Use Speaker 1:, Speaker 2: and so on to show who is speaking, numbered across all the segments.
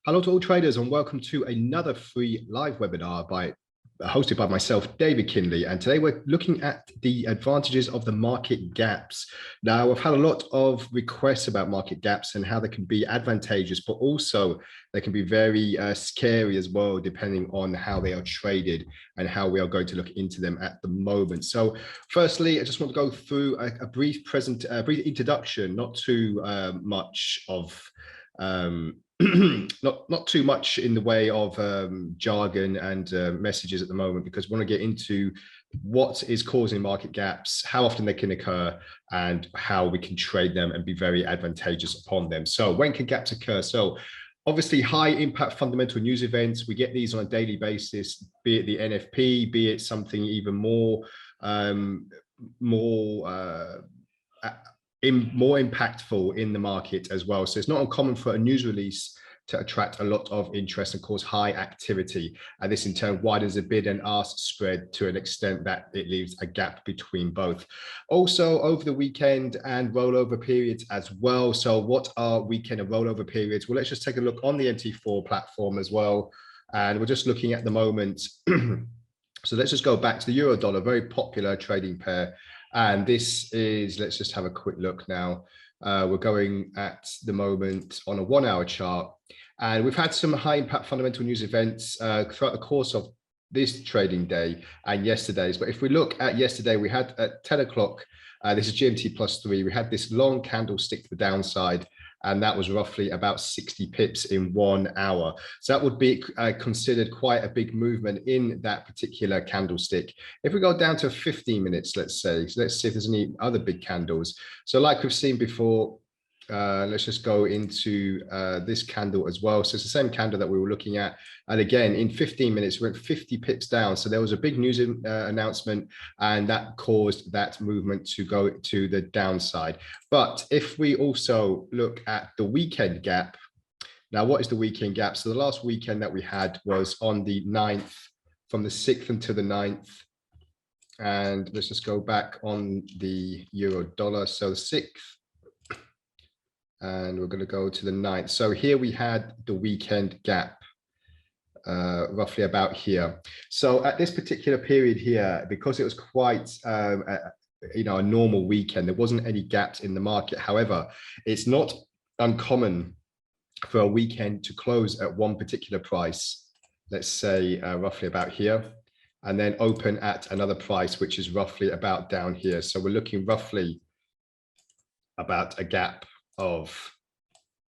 Speaker 1: Hello to all traders and welcome to another free live webinar hosted by myself, David Kindley. And today we're looking at the advantages of the market gaps. Now, I've had a lot of requests about market gaps and how they can be advantageous, but also they can be very scary as well, depending on how they are traded and how we are going to look into them at the moment. So firstly, I just want to go through a brief introduction, not too much of not too much in the way of jargon and messages at the moment, because we want to get into what is causing market gaps, how often they can occur, and how we can trade them and be very advantageous upon them. So when can gaps occur? So obviously high impact fundamental news events, we get these on a daily basis, be it the NFP, be it something even more impactful in the market as well. So it's not uncommon for a news release to attract a lot of interest and cause high activity. And this in turn widens the bid and ask spread to an extent that it leaves a gap between both. Also over the weekend and rollover periods as well. So what are weekend and rollover periods? Well, let's just take a look on the MT4 platform as well. And we're just looking at the moment. So let's just go back to the euro dollar, very popular trading pair. And this is, let's just have a quick look now. We're going at the moment on a 1 hour chart. And we've had some high impact fundamental news events throughout the course of this trading day and yesterday's. But if we look at yesterday, we had at 10 o'clock, this is GMT +3, we had this long candlestick to the downside. And that was roughly about 60 pips in 1 hour. So that would be considered quite a big movement in that particular candlestick. If we go down to 15 minutes, let's say, so let's see if there's any other big candles. So like we've seen before, let's just go into this candle as well. So it's the same candle that we were looking at. And again, in 15 minutes, we went 50 pips down. So there was a big news announcement, and that caused that movement to go to the downside. But if we also look at the weekend gap, now what is the weekend gap? So the last weekend that we had was on the 9th, from the 6th until the 9th. And let's just go back on the euro dollar. So the 6th. And we're going to go to the 9th. So here we had the weekend gap, roughly about here. So at this particular period here, because it was quite, a normal weekend, there wasn't any gaps in the market. However, it's not uncommon for a weekend to close at one particular price, let's say roughly about here, and then open at another price, which is roughly about down here. So we're looking roughly about a gap of,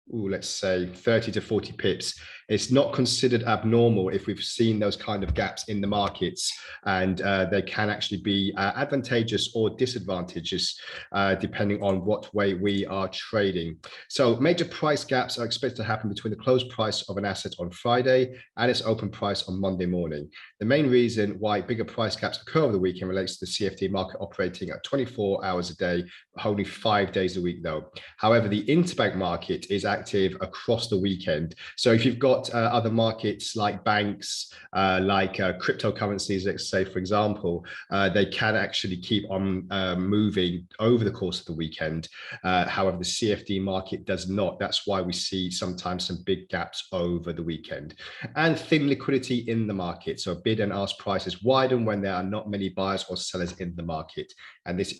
Speaker 1: let's say 30 to 40 pips. It's not considered abnormal if we've seen those kind of gaps in the markets, and they can actually be advantageous or disadvantageous depending on what way we are trading. So major price gaps are expected to happen between the close price of an asset on Friday and its open price on Monday morning. The main reason why bigger price gaps occur over the weekend relates to the CFD market operating at 24 hours a day, only 5 days a week though. However, the interbank market is active across the weekend. So if you've got other markets like banks, like cryptocurrencies, let's say, for example, they can actually keep on moving over the course of the weekend. However, the CFD market does not. That's why we see sometimes some big gaps over the weekend. And thin liquidity in the market. So bid and ask prices widen when there are not many buyers or sellers in the market. And this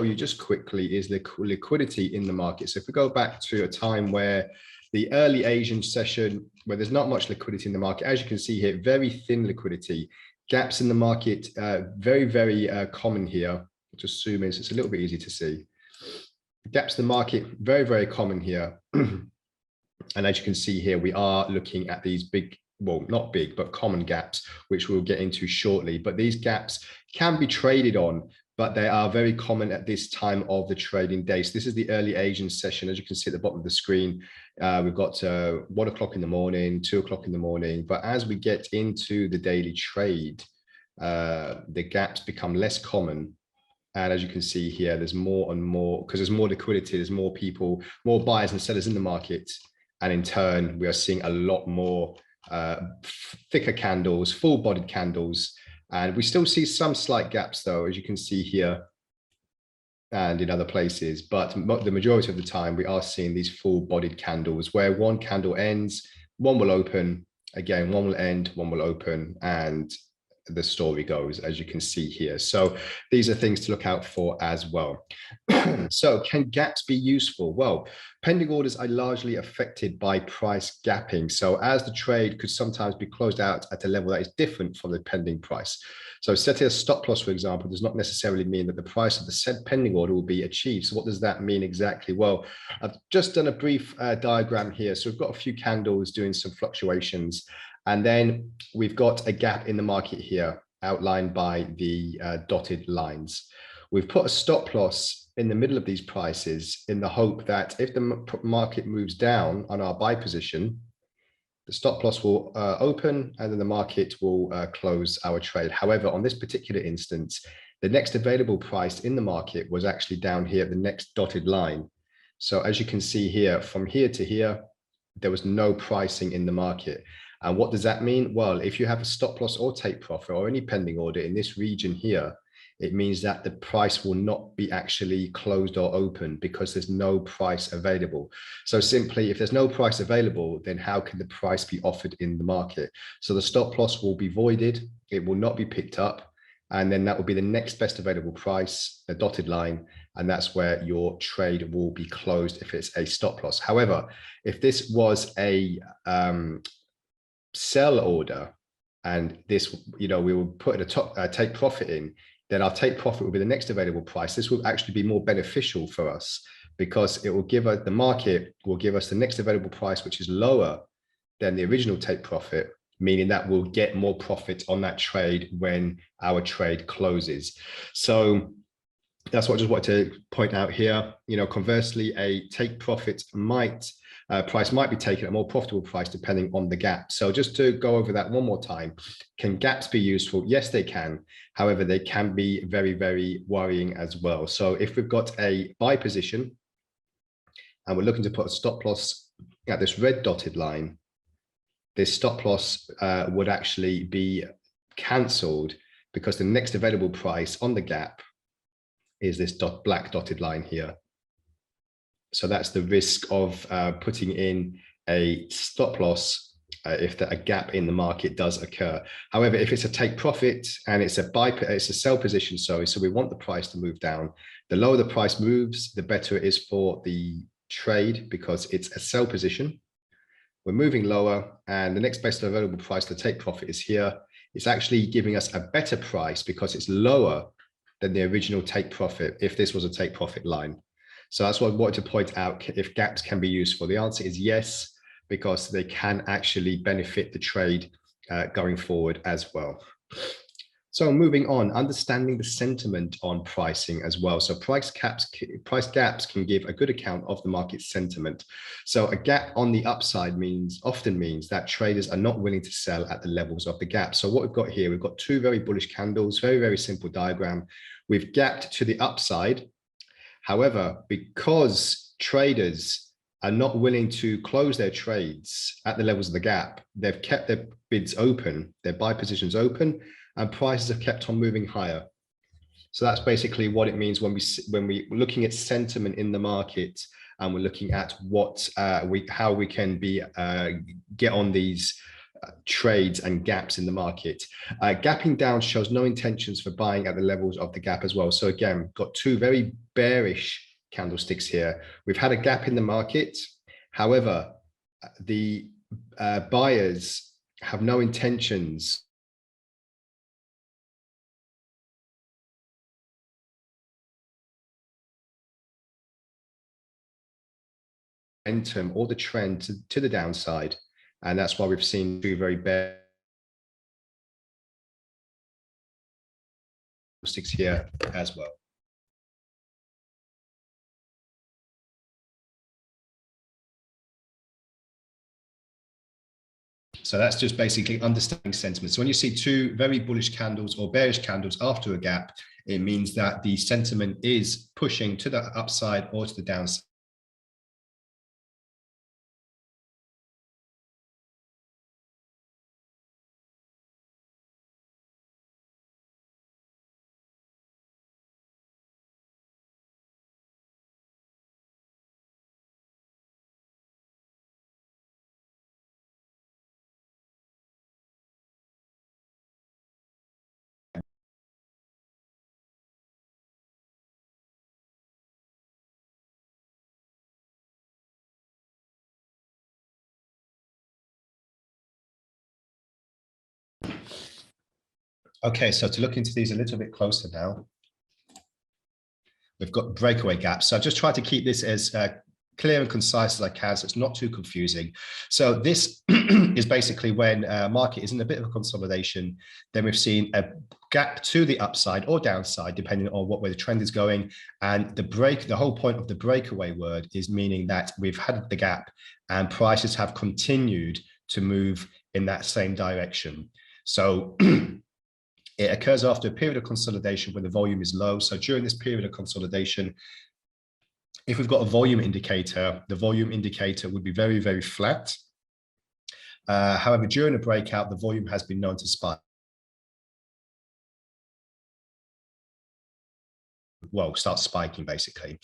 Speaker 1: you just quickly is the liquidity in the market. So if we go back to a time where the early Asian session, where there's not much liquidity in the market, as you can see here, very thin liquidity, gaps in the market, very, very common here. I'll just zoom in so it's a little bit easy to see. Gaps in the market, very, very common here. And as you can see here, we are looking at these big, well, not big, but common gaps, which we'll get into shortly. But these gaps can be traded on, but they are very common at this time of the trading day. So this is the early Asian session. As you can see at the bottom of the screen, we've got 1 o'clock in the morning, 2 o'clock in the morning. But as we get into the daily trade, the gaps become less common. And as you can see here, there's more and more, because there's more liquidity, there's more people, more buyers and sellers in the market. And in turn, we are seeing a lot more thicker candles, full-bodied candles, And we still see some slight gaps though, as you can see here and in other places, but the majority of the time we are seeing these full-bodied candles where one candle ends, one will open, again, one will end, one will open, and the story goes, as you can see here. So these are things to look out for as well. So can gaps be useful? Well, pending orders are largely affected by price gapping. So as the trade could sometimes be closed out at a level that is different from the pending price. So setting a stop loss, for example, does not necessarily mean that the price of the said pending order will be achieved. So what does that mean exactly? Well, I've just done a brief diagram here. So we've got a few candles doing some fluctuations. And then we've got a gap in the market here outlined by the dotted lines. We've put a stop loss in the middle of these prices in the hope that if the market moves down on our buy position, the stop loss will open and then the market will close our trade. However, on this particular instance, the next available price in the market was actually down here, the next dotted line. So as you can see here, from here to here, there was no pricing in the market. And what does that mean? Well, if you have a stop loss or take profit or any pending order in this region here, it means that the price will not be actually closed or open because there's no price available. So simply, if there's no price available, then how can the price be offered in the market? So the stop loss will be voided. It will not be picked up. And then that will be the next best available price, a dotted line, and that's where your trade will be closed if it's a stop loss. However, if this was a sell order and this, we will put a top take profit in, then our take profit will be the next available price. This will actually be more beneficial for us because it will give us, the market will give us the next available price, which is lower than the original take profit, meaning that we'll get more profit on that trade when our trade closes. So that's what I just wanted to point out here. Conversely, a take profit price might be taken at a more profitable price depending on the gap. So just to go over that one more time, can gaps be useful? Yes, they can. However, they can be very, very worrying as well. So if we've got a buy position and we're looking to put a stop loss at this red dotted line, this stop loss would actually be cancelled because the next available price on the gap is this black dotted line here. So that's the risk of putting in a stop loss if a gap in the market does occur. However, if it's a take profit and it's a sell position, so we want the price to move down. The lower the price moves, the better it is for the trade because it's a sell position. We're moving lower and the next best available price to take profit is here. It's actually giving us a better price because it's lower than the original take profit if this was a take profit line. So that's what I wanted to point out, if gaps can be useful. The answer is yes, because they can actually benefit the trade going forward as well. So moving on, understanding the sentiment on pricing as well. So price gaps can give a good account of the market sentiment. So a gap on the upside often means that traders are not willing to sell at the levels of the gap. So what we've got here, we've got two very bullish candles, very, very simple diagram. We've gapped to the upside. However, because traders are not willing to close their trades at the levels of the gap, they've kept their bids open, their buy positions open, and prices have kept on moving higher. So that's basically what it means when we're looking at sentiment in the market, and we're looking at how we can get on these trades and gaps in the market. Gapping down shows no intentions for buying at the levels of the gap as well. So again, got two very bearish candlesticks here. We've had a gap in the market. However, the buyers have no intentions momentum or the trend to the downside. And that's why we've seen two very bearish candlesticks here as well. So that's just basically understanding sentiment. So when you see two very bullish candles or bearish candles after a gap, it means that the sentiment is pushing to the upside or to the downside. Okay, so to look into these a little bit closer now, we've got breakaway gaps. So I've just tried to keep this as clear and concise as I can, so it's not too confusing. So this is basically when market is in a bit of a consolidation, then we've seen a gap to the upside or downside, depending on what way the trend is going. And the whole point of the breakaway word is meaning that we've had the gap and prices have continued to move in that same direction. So it occurs after a period of consolidation when the volume is low. So during this period of consolidation, if we've got a volume indicator, the volume indicator would be very, very flat. However, during a breakout, the volume has been known to spike. Well, start spiking basically.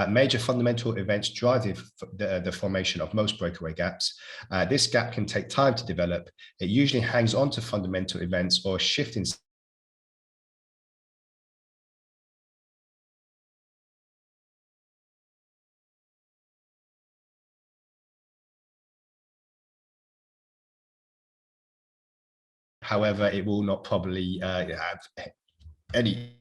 Speaker 1: Major fundamental events drive the formation of most breakaway gaps. This gap can take time to develop. It usually hangs on to fundamental events or a shift in however, it will not probably have any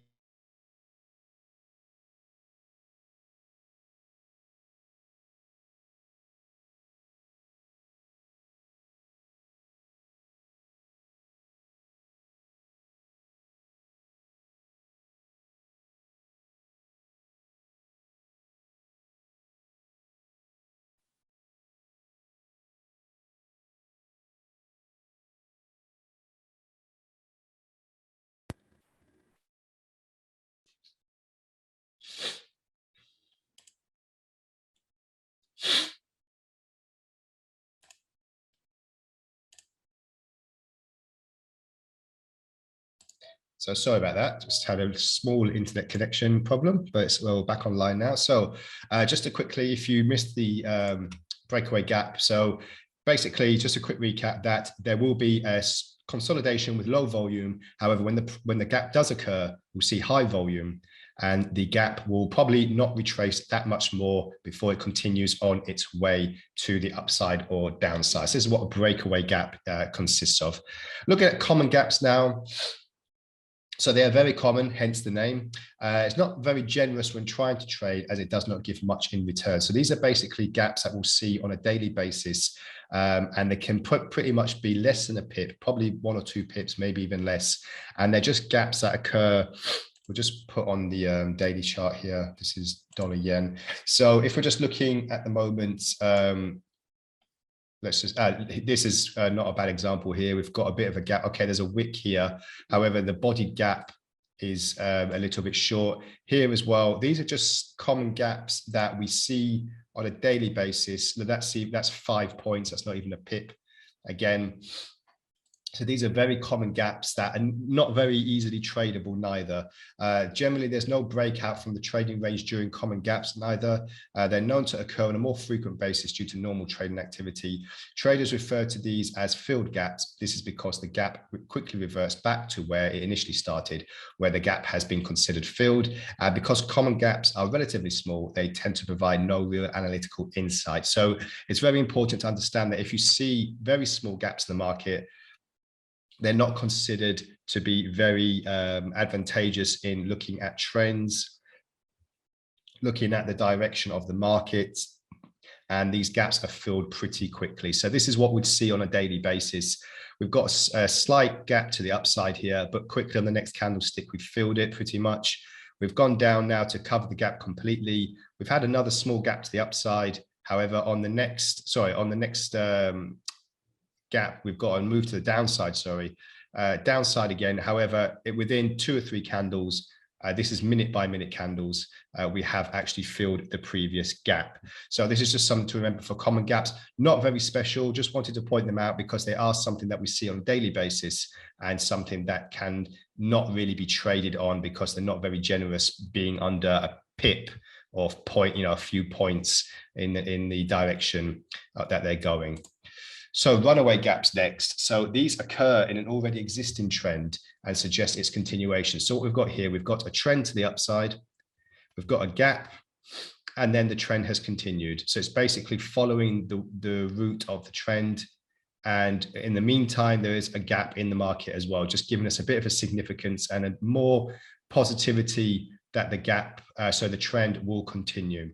Speaker 1: So sorry about that. Just had a small internet connection problem, but it's well back online now. So just to quickly, if you missed the breakaway gap, so basically just a quick recap that there will be a consolidation with low volume. However, when the gap does occur, we'll see high volume, and the gap will probably not retrace that much more before it continues on its way to the upside or downside. So this is what a breakaway gap consists of. Looking at common gaps now. So they are very common, hence the name. It's not very generous when trying to trade as it does not give much in return. So these are basically gaps that we'll see on a daily basis. And they can pretty much be less than a pip, probably 1 or 2 pips, maybe even less. And they're just gaps that occur. We'll just put on the daily chart here. This is dollar yen. So if we're just looking at the moment, let's just this is not a bad example here. We've got a bit of a gap. Okay, there's a wick here. However, the body gap is a little bit short here as well. These are just common gaps that we see on a daily basis. That's 5 points. That's not even a pip. Again, so these are very common gaps that are not very easily tradable neither. Generally, there's no breakout from the trading range during common gaps neither. They're known to occur on a more frequent basis due to normal trading activity. Traders refer to these as filled gaps. This is because the gap quickly reverts back to where it initially started, where the gap has been considered filled. Because common gaps are relatively small, they tend to provide no real analytical insight. So it's very important to understand that if you see very small gaps in the market, they're not considered to be very advantageous in looking at trends, looking at the direction of the market, and these gaps are filled pretty quickly. So this is what we'd see on a daily basis. We've got a slight gap to the upside here, but quickly on the next candlestick, we've filled it pretty much. We've gone down now to cover the gap completely. We've had another small gap to the upside. However, on the next gap, we've got to move to the downside, downside again. However, within 2 or 3 candles, this is minute by minute candles, we have actually filled the previous gap. So this is just something to remember for common gaps, not very special, just wanted to point them out because they are something that we see on a daily basis and something that can not really be traded on because they're not very generous, being under a pip of point, a few points in the direction that they're going. So runaway gaps next. So these occur in an already existing trend and suggest its continuation. So what we've got here, we've got a trend to the upside, we've got a gap, and then the trend has continued. So it's basically following the route of the trend And in the meantime, there is a gap in the market as well, just giving us a bit of a significance and a more positivity that the gap, so the trend will continue.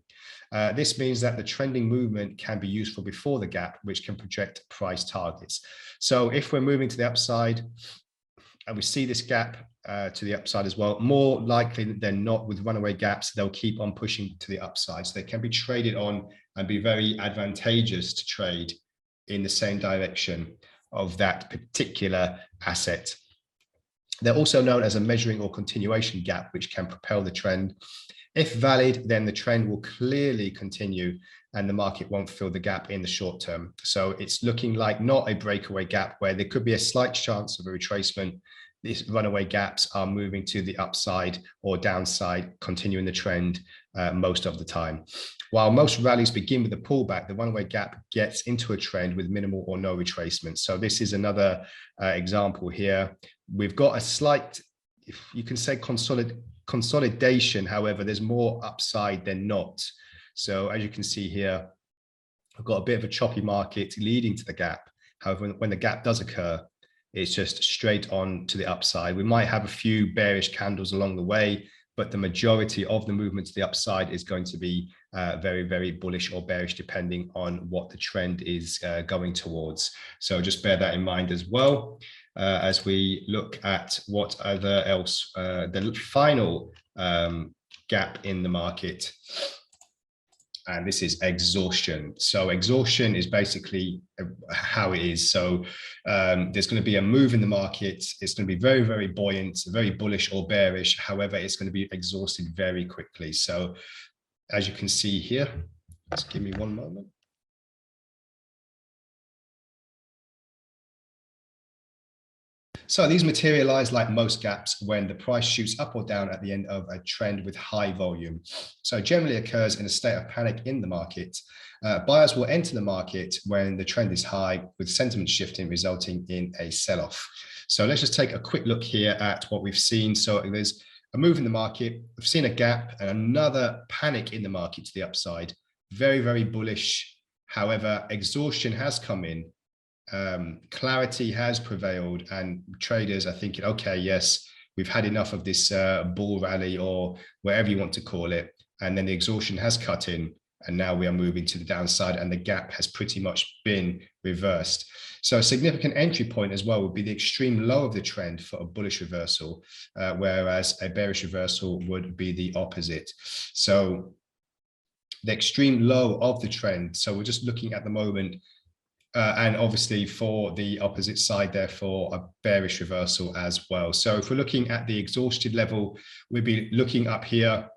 Speaker 1: This means that the trending movement can be useful before the gap, which can project price targets. So if we're moving to the upside and we see this gap to the upside as well, more likely than not with runaway gaps, they'll keep on pushing to the upside. So they can be traded on and be very advantageous to trade in the same direction of that particular asset. They're also known as a measuring or continuation gap, which can propel the trend. If valid, then the trend will clearly continue and the market won't fill the gap in the short term. So it's looking like not a breakaway gap where there could be a slight chance of a retracement. These runaway gaps are moving to the upside or downside, continuing the trend most of the time. While most rallies begin with a pullback, the runaway gap gets into a trend with minimal or no retracement. So this is another example here. We've got a slight, if you can say, consolidation. However, there's more upside than not. So as you can see here, I've got a bit of a choppy market leading to the gap. However, when the gap does occur, it's just straight on to the upside. We might have a few bearish candles along the way, but the majority of the movement to the upside is going to be very, very bullish or bearish, depending on what the trend is going towards. So just bear that in mind as well, as we look at what other else, the final gap in the market. And this is exhaustion. So exhaustion is basically how it is. So there's going to be a move in the market. It's going to be very, very buoyant, very bullish or bearish. However, it's going to be exhausted very quickly. So as you can see here, just give me one moment. So these materialize like most gaps when the price shoots up or down at the end of a trend with high volume. So generally occurs in a state of panic in the market. Buyers will enter the market when the trend is high, with sentiment shifting, resulting in a sell-off. So let's just take a quick look here at what we've seen. So there's a move in the market. We've seen a gap and another panic in the market to the upside. Very, very bullish. However, exhaustion has come in. Clarity has prevailed and traders are thinking, okay, yes, we've had enough of this bull rally or whatever you want to call it. And then the exhaustion has cut in and now we are moving to the downside and the gap has pretty much been reversed. So a significant entry point as well would be the extreme low of the trend for a bullish reversal, whereas a bearish reversal would be the opposite. So the extreme low of the trend. So we're just looking at the moment, and obviously for the opposite side, therefore, a bearish reversal as well. So if we're looking at the exhausted level, we'd be looking up here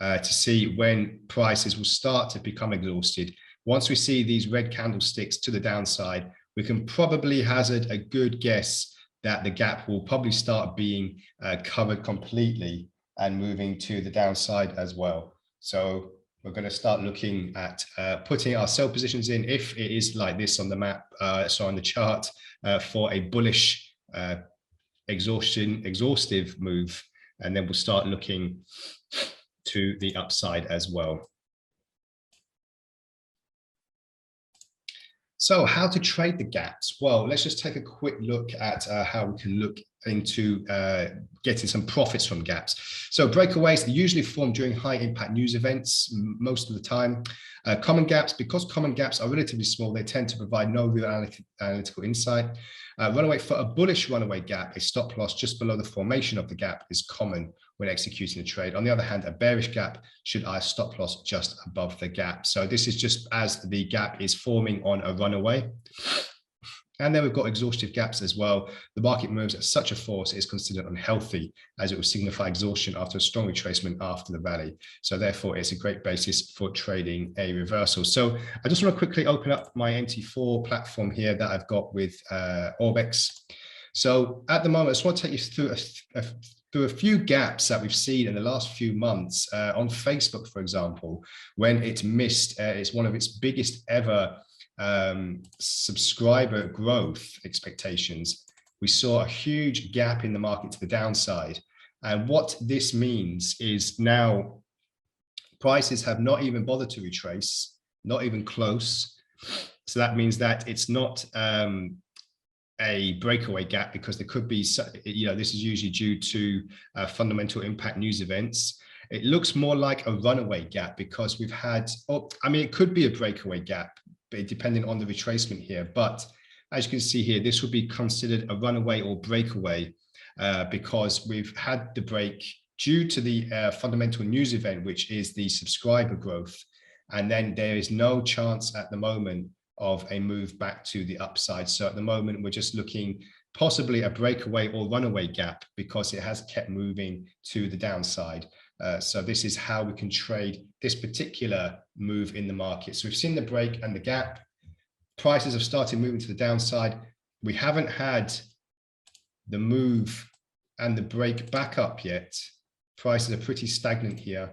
Speaker 1: to see when prices will start to become exhausted. Once we see these red candlesticks to the downside, we can probably hazard a good guess that the gap will probably start being covered completely and moving to the downside as well. So we're going to start looking at putting our sell positions in if it is like this on the map, so on the chart, for a bullish exhaustive move. And then we'll start looking to the upside as well. So how to trade the gaps? Well, let's just take a quick look at how we can look into getting some profits from gaps. So breakaways usually form during high impact news events most of the time. Common gaps, because common gaps are relatively small, they tend to provide no real analytical insight. For a bullish runaway gap, a stop loss just below the formation of the gap is common when executing a trade. On the other hand, a bearish gap should eye a stop loss just above the gap. So this is just as the gap is forming on a runaway. And then we've got exhaustive gaps as well. The market moves at such a force is considered unhealthy, as it will signify exhaustion after a strong retracement after the rally. So therefore, it's a great basis for trading a reversal. So I just want to quickly open up my MT4 platform here that I've got with Orbex. So at the moment, I just want to take you through a few gaps that we've seen in the last few months on Facebook, for example, when it missed it's one of its biggest ever subscriber growth expectations. We saw a huge gap in the market to the downside. And what this means is now prices have not even bothered to retrace, not even close. So that means that it's not a breakaway gap, because there could be, this is usually due to fundamental impact news events. It looks more like a runaway gap because we've had, it could be a breakaway gap, but depending on the retracement here. But as you can see here, this would be considered a runaway or breakaway because we've had the break due to the fundamental news event, which is the subscriber growth. And then there is no chance at the moment of a move back to the upside. So at the moment, we're just looking possibly a breakaway or runaway gap because it has kept moving to the downside. So this is how we can trade this particular move in the market. So we've seen the break and the gap. Prices have started moving to the downside. We haven't had the move and the break back up yet. Prices are pretty stagnant here.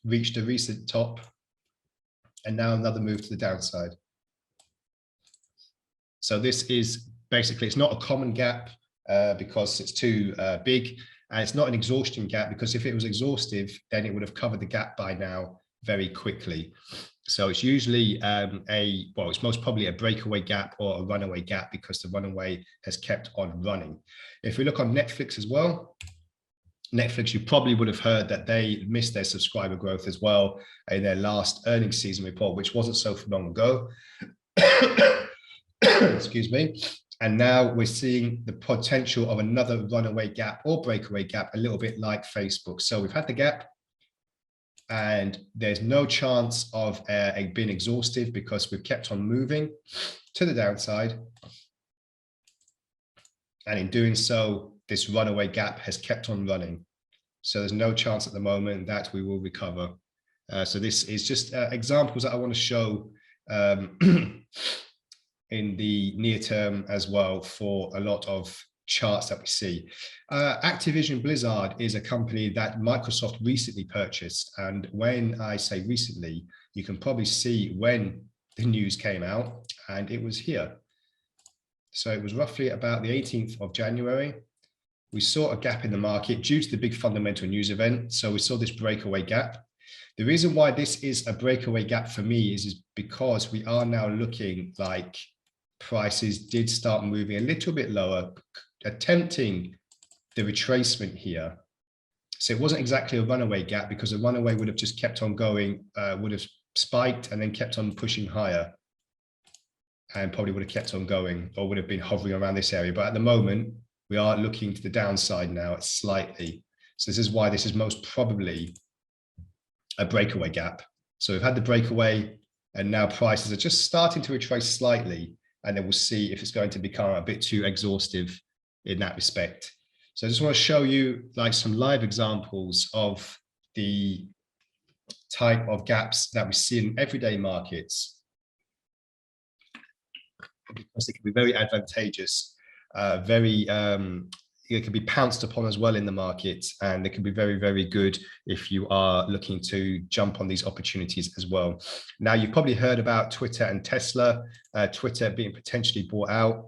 Speaker 1: Reached a recent top, and now another move to the downside. So this is basically, it's not a common gap because it's too big, and it's not an exhaustion gap because if it was exhaustive, then it would have covered the gap by now very quickly. So it's usually it's most probably a breakaway gap or a runaway gap because the runaway has kept on running. If we look on Netflix as well, Netflix, you probably would have heard that they missed their subscriber growth as well in their last earnings season report, which wasn't so long ago. Excuse me. And now we're seeing the potential of another runaway gap or breakaway gap, a little bit like Facebook. So we've had the gap and there's no chance of being exhaustive because we've kept on moving to the downside. And in doing so, this runaway gap has kept on running. So there's no chance at the moment that we will recover. So this is just examples that I want to show in the near term as well for a lot of charts that we see. Activision Blizzard is a company that Microsoft recently purchased. And when I say recently, you can probably see when the news came out, and it was here. So it was roughly about the 18th of January. We saw a gap in the market due to the big fundamental news event. So we saw this breakaway gap. The reason why this is a breakaway gap for me is because we are now looking like prices did start moving a little bit lower, attempting the retracement here. So it wasn't exactly a runaway gap because a runaway would have just kept on going, would have spiked and then kept on pushing higher and probably would have kept on going or would have been hovering around this area. But at the moment, we are looking to the downside now slightly. So this is why this is most probably a breakaway gap. So we've had the breakaway and now prices are just starting to retrace slightly, and then we'll see if it's going to become a bit too exhaustive in that respect. So I just want to show you like some live examples of the type of gaps that we see in everyday markets, because it can be very advantageous, it can be pounced upon as well in the market, and it can be very, very good if you are looking to jump on these opportunities as well. Now, you've probably heard about Twitter and Tesla, Twitter being potentially bought out.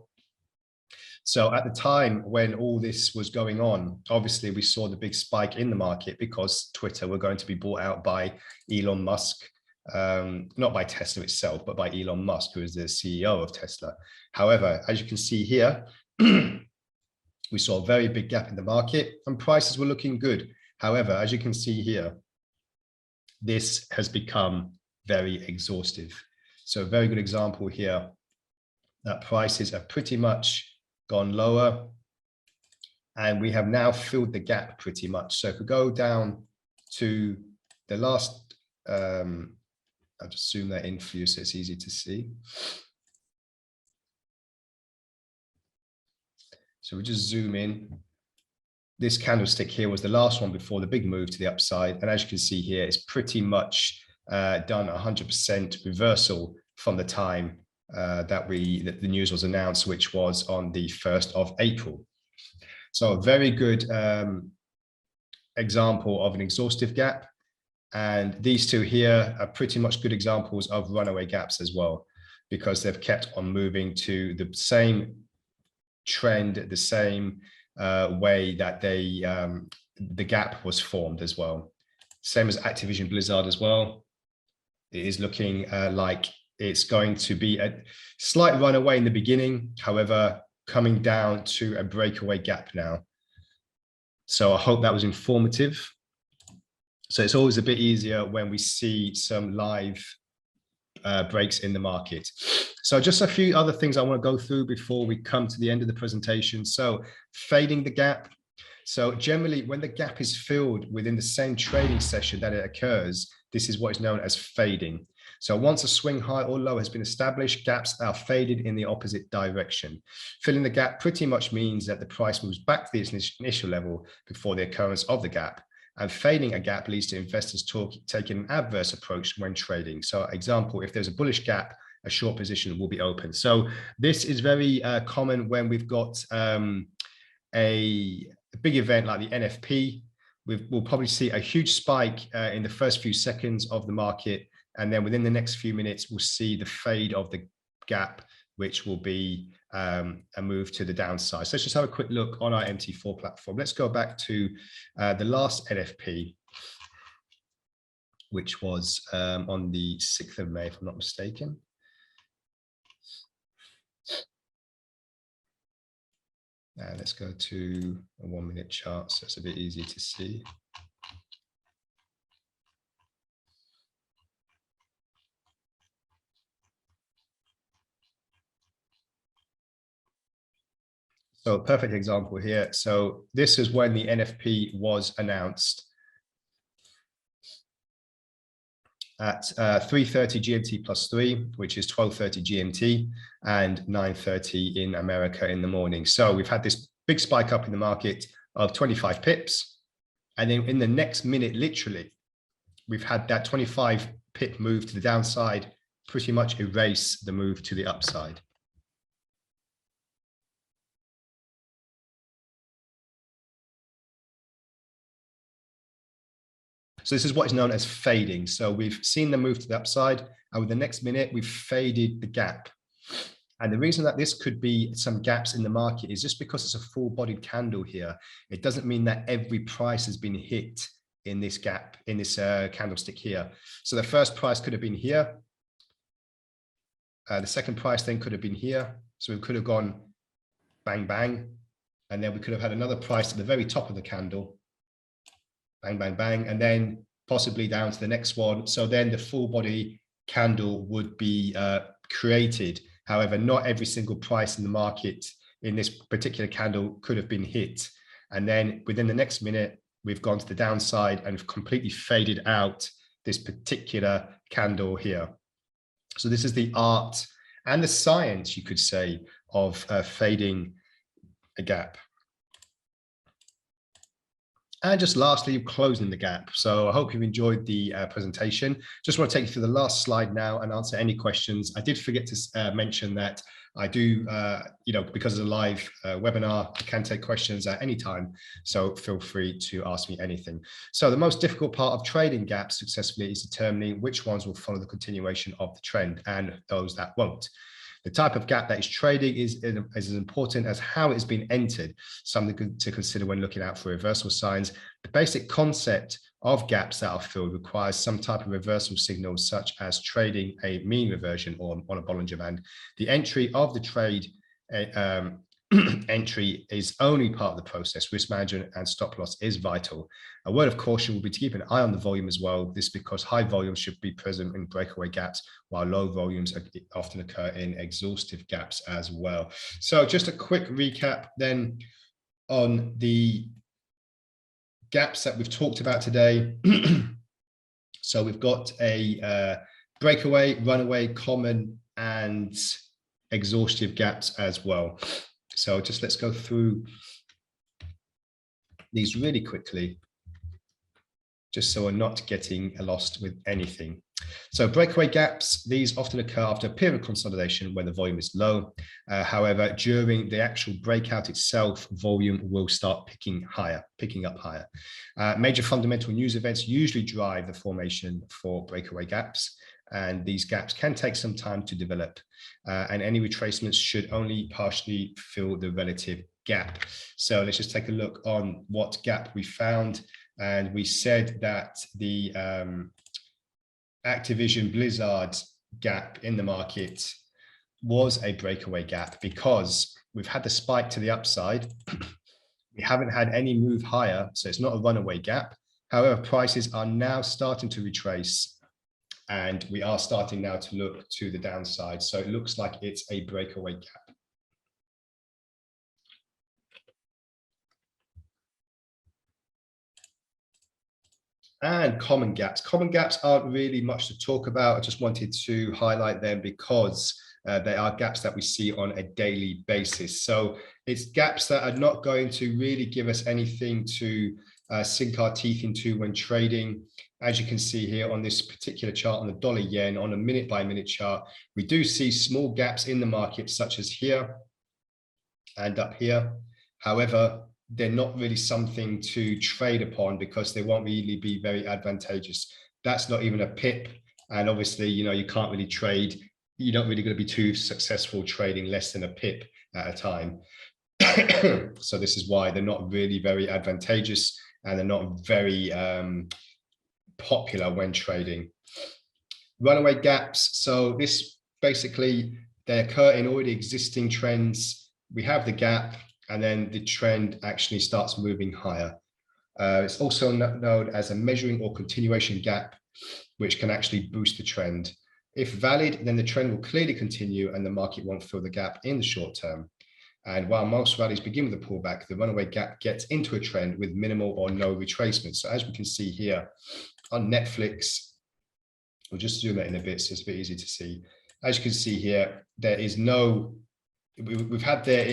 Speaker 1: So at the time when all this was going on, obviously we saw the big spike in the market because Twitter were going to be bought out by Elon Musk, not by Tesla itself, but by Elon Musk, who is the CEO of Tesla. However, as you can see here, we saw a very big gap in the market and prices were looking good. However, as you can see here, this has become very exhaustive. So a very good example here that prices have pretty much gone lower and we have now filled the gap pretty much. So if we go down to the last, I'll just zoom that in for you so it's easy to see. So we just zoom in. This candlestick here was the last one before the big move to the upside. And as you can see here, it's pretty much done 100% reversal from the time that the news was announced, which was on the 1st of April. So a very good example of an exhaustive gap. And these two here are pretty much good examples of runaway gaps as well, because they've kept on moving to the same trend, the same way that the gap was formed as well. Same as Activision Blizzard as well. It is looking like it's going to be a slight runaway in the beginning, however, coming down to a breakaway gap now. So I hope that was informative. So it's always a bit easier when we see some live breaks in the market. So just a few other things I want to go through before we come to the end of the presentation. So fading the gap. So generally, when the gap is filled within the same trading session that it occurs, this is what is known as fading. So once a swing high or low has been established, gaps are faded in the opposite direction. Filling the gap pretty much means that the price moves back to its initial level before the occurrence of the gap. And fading a gap leads to investors taking an adverse approach when trading. So example, if there's a bullish gap, a short position will be open. So this is very common when we've got a big event like the NFP. We'll probably see a huge spike in the first few seconds of the market. And then within the next few minutes, we'll see the fade of the gap, which will be a move to the downside. So let's just have a quick look on our MT4 platform. Let's go back to the last NFP, which was on the 6th of May, if I'm not mistaken. Let's go to a 1 minute chart, so it's a bit easier to see. So perfect example here. So this is when the NFP was announced at 3:30 GMT plus 3, which is 12:30 GMT and 9:30 in America in the morning. So we've had this big spike up in the market of 25 pips. And then in the next minute, literally, we've had that 25 pip move to the downside pretty much erase the move to the upside. So this is what is known as fading. So we've seen the move to the upside, and with the next minute, we've faded the gap. And the reason that this could be some gaps in the market is just because it's a full-bodied candle here. It doesn't mean that every price has been hit in this gap, in this candlestick here. So the first price could have been here. The second price then could have been here. So we could have gone bang, bang. And then we could have had another price at the very top of the candle. Bang, bang, bang, and then possibly down to the next one. So then the full body candle would be created. However, not every single price in the market in this particular candle could have been hit. And then within the next minute, we've gone to the downside and completely faded out this particular candle here. So this is the art and the science, you could say, of fading a gap. And just lastly, closing the gap. So I hope you've enjoyed the presentation. Just want to take you through the last slide now and answer any questions. I did forget to mention that I do, because of the live webinar, I can take questions at any time. So feel free to ask me anything. So the most difficult part of trading gaps successfully is determining which ones will follow the continuation of the trend and those that won't. The type of gap that is trading is as important as how it's been entered, something to consider when looking out for reversal signs. The basic concept of gaps that are filled requires some type of reversal signal, such as trading a mean reversion or on a Bollinger Band. The entry of the trade entry is only part of the process. Risk management and stop loss is vital. A word of caution will be to keep an eye on the volume as well. This because high volumes should be present in breakaway gaps, while low volumes often occur in exhaustive gaps as well. So just a quick recap then on the gaps that we've talked about today. So we've got a breakaway, runaway, common, and exhaustive gaps as well. So just let's go through these really quickly, just so we're not getting lost with anything. So breakaway gaps, these often occur after a period of consolidation when the volume is low. However, during the actual breakout itself, volume will start picking up higher. Major fundamental news events usually drive the formation for breakaway gaps, and these gaps can take some time to develop. And any retracements should only partially fill the relative gap. So let's just take a look on what gap we found. And we said that the Activision Blizzard gap in the market was a breakaway gap because we've had the spike to the upside. We haven't had any move higher, so it's not a runaway gap. However, prices are now starting to retrace, and we are starting now to look to the downside. So it looks like it's a breakaway gap. And common gaps. Common gaps aren't really much to talk about. I just wanted to highlight them because they are gaps that we see on a daily basis. So it's gaps that are not going to really give us anything to sink our teeth into when trading. As you can see here on this particular chart on the dollar yen, on a minute by minute chart, we do see small gaps in the market, such as here and up here. However, they're not really something to trade upon because they won't really be very advantageous. That's not even a pip. And obviously, you know, you can't really trade. You're not really going to be too successful trading less than a pip at a time. So this is why they're not really very advantageous, and they're not very popular when trading. Runaway gaps. So this basically, they occur in already existing trends. We have the gap, and then the trend actually starts moving higher. It's also known as a measuring or continuation gap, which can actually boost the trend. If valid, then the trend will clearly continue and the market won't fill the gap in the short term. And while most rallies begin with a pullback, the runaway gap gets into a trend with minimal or no retracement. So as we can see here on Netflix, we'll just zoom that in a bit so it's a bit easy to see. As you can see here, there is no, we've had their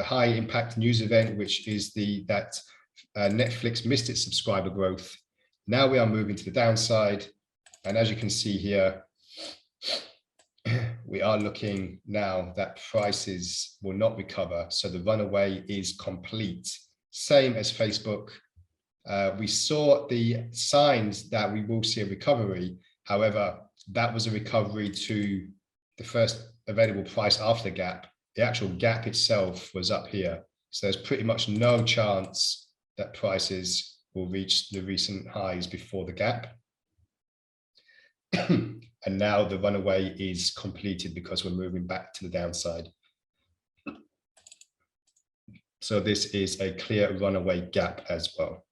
Speaker 1: high impact news event, which is that Netflix missed its subscriber growth. Now we are moving to the downside. And as you can see here, we are looking now that prices will not recover. So the runaway is complete. Same as Facebook. We saw the signs that we will see a recovery. However, that was a recovery to the first available price after the gap. The actual gap itself was up here. So there's pretty much no chance that prices will reach the recent highs before the gap. And now the runaway is completed because we're moving back to the downside. So this is a clear runaway gap as well.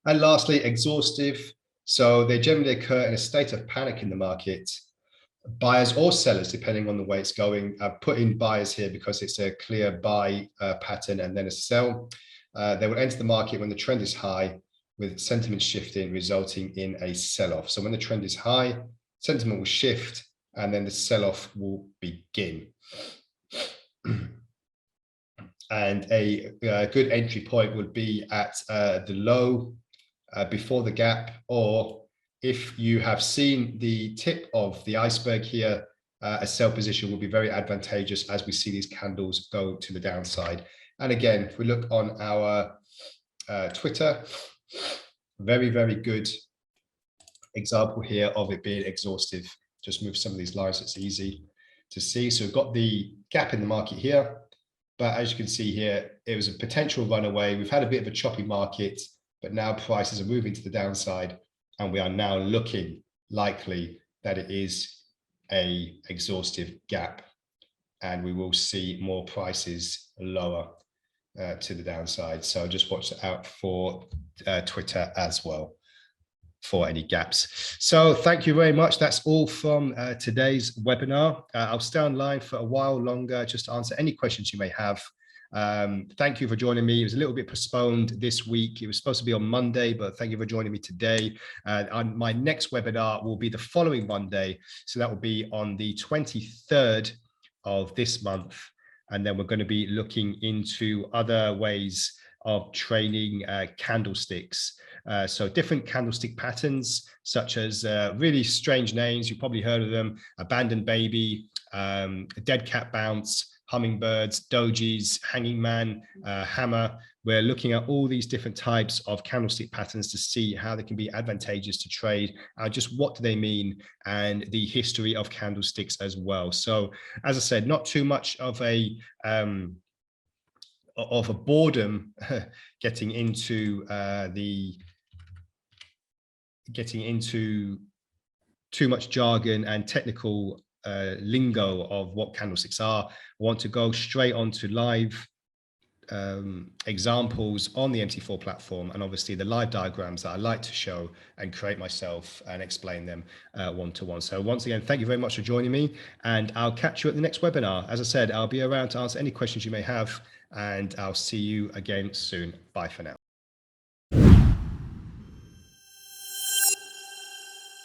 Speaker 1: And lastly, exhaustive. So they generally occur in a state of panic in the market. Buyers or sellers, depending on the way it's going. I've put in buyers here because it's a clear buy pattern and then a sell. They will enter the market when the trend is high, with sentiment shifting, resulting in a sell-off. So when the trend is high, sentiment will shift, and then the sell-off will begin. And a good entry point would be at the low before the gap, or if you have seen the tip of the iceberg here, a sell position will be very advantageous as we see these candles go to the downside. And again, if we look on our Twitter, very, very good example here of it being exhaustive. Just move some of these lines, it's easy to see. So we've got the gap in the market here, but as you can see here, it was a potential runaway. We've had a bit of a choppy market, but now prices are moving to the downside, and we are now looking likely that it is a exhaustive gap, and we will see more prices lower to the downside. So just watch out for Twitter as well for any gaps. So thank you very much. That's all from today's webinar. I'll stay online for a while longer just to answer any questions you may have. Thank you for joining me. It was a little bit postponed this week. It was supposed to be on Monday, but thank you for joining me today. And my next webinar will be the following Monday. So that will be on the 23rd of this month. And then we're going to be looking into other ways of trading candlesticks. So different candlestick patterns, such as really strange names. You've probably heard of them: abandoned baby, dead cat bounce, hummingbirds, dojis, hanging man, hammer. We're looking at all these different types of candlestick patterns to see how they can be advantageous to trade, just what do they mean, and the history of candlesticks as well. So as I said, not too much of a boredom getting into the getting into too much jargon and technical lingo of what candlesticks are. I want to go straight onto live examples on the MT4 platform, and obviously the live diagrams that I like to show and create myself and explain them one-to-one. So once again, thank you very much for joining me, and I'll catch you at the next webinar. As I said, I'll be around to answer any questions you may have, and I'll see you again soon. Bye for now.